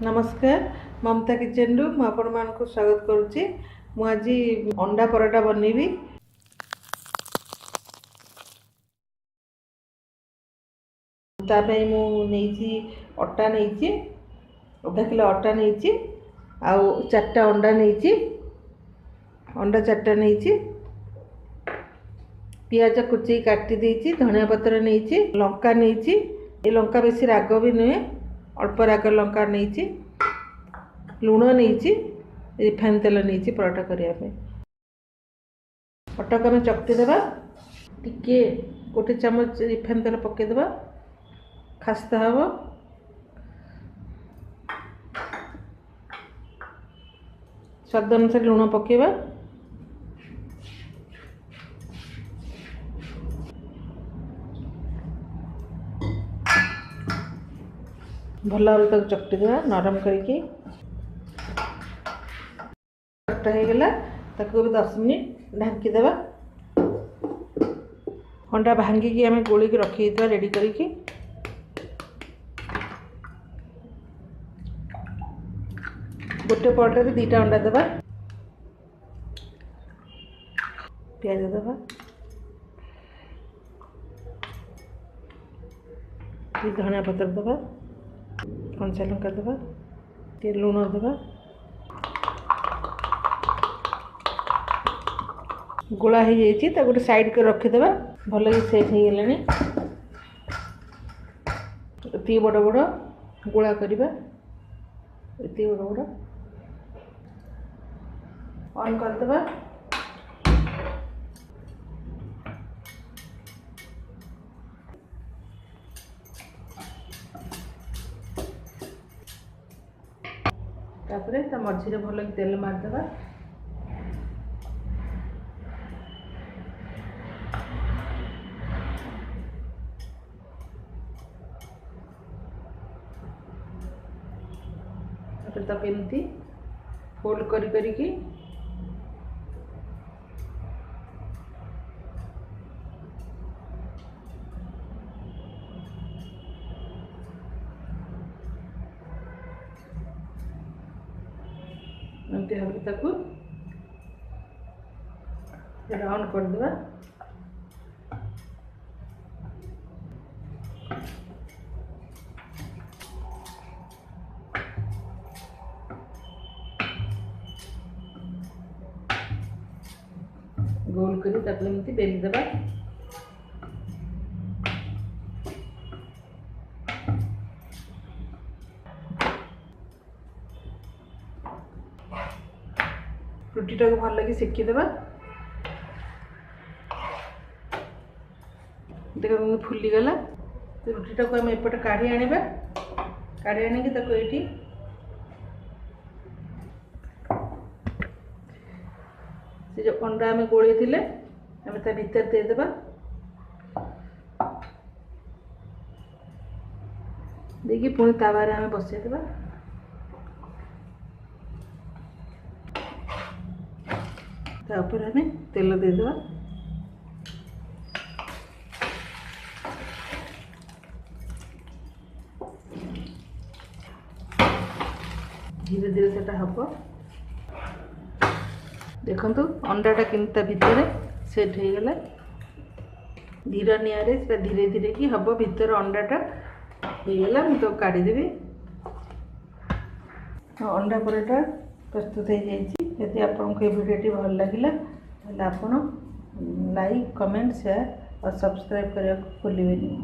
नमस्कार ममता किचन रु मु आपण मानक स्वागत करुच्ची। मु आज अंडा पराठा बनैबी। तापाई मु नेइची अटा नेइची आधा किलो अटा नेइची आउ 4टा अंडा नेइची अंडा 4टा नेइची पियाज कुची काटी देइची धनिया पत्र नेइची लंका नेइची ए लंका बेसी राग भी नुहे अल्प राग लंका नेइची लुण नेइची रिफाइन तेल नेइची पराठा करिया पे अटा को चकटी देबा टिके गोटे चम्मच रिफाइन तेल पके देबा खास्ता हबो स्वाद अनुसार लुण पकेबा भल भाव तक चकटी देवा नरम करके चकटा हो गला ताको भी 10 मिनिट ढांकी देवा। अंडा भांगिकी आम गोली रखी रेडी करके गोटे पराठा 2टा अंडा देवा प्याज देवा धनिया पत्र देवा कंचा लंका देवा लुण देवा गोला हो जाए गोटे साइड कर रखीदे भल सेट हो गलानी ये बड़ बड़ गोला करवा ये बड़ बड़ ऑन करदे तापरे ता मझिरे भल तेल मारदेवा तक एमती फोल्ड करके एमती भाव ताकू राउंड करदेवा गोल करी ताकू एमती बेली देवा रुटीटा को भल लगे सेकीदेवा देख फुलीगला रुटीटा को आम एपटे काढ़ी आनिबा काढ़ी आनिकी ताको एठी से जो अंडा आम गोली थिले आम ता भीतर देदेबा देखिए पुणी तावारे आम बसैदेबा तापर आम तेल देदेबा धीरे धीरे सेटा हबो देखंतु अंडाटा किंता भितर सेट हो गला धीर निआरे से धीरे धीरे कि हम भितर अंडाटा हो गला तो काढ़ी देबी। अंडा पराठा प्रस्तुत हो जाइए। यदि आपको वीडियो भल लगिला ताले आपण लाइक कमेंट शेयर और सब्सक्राइब करने को भूलिबेनी।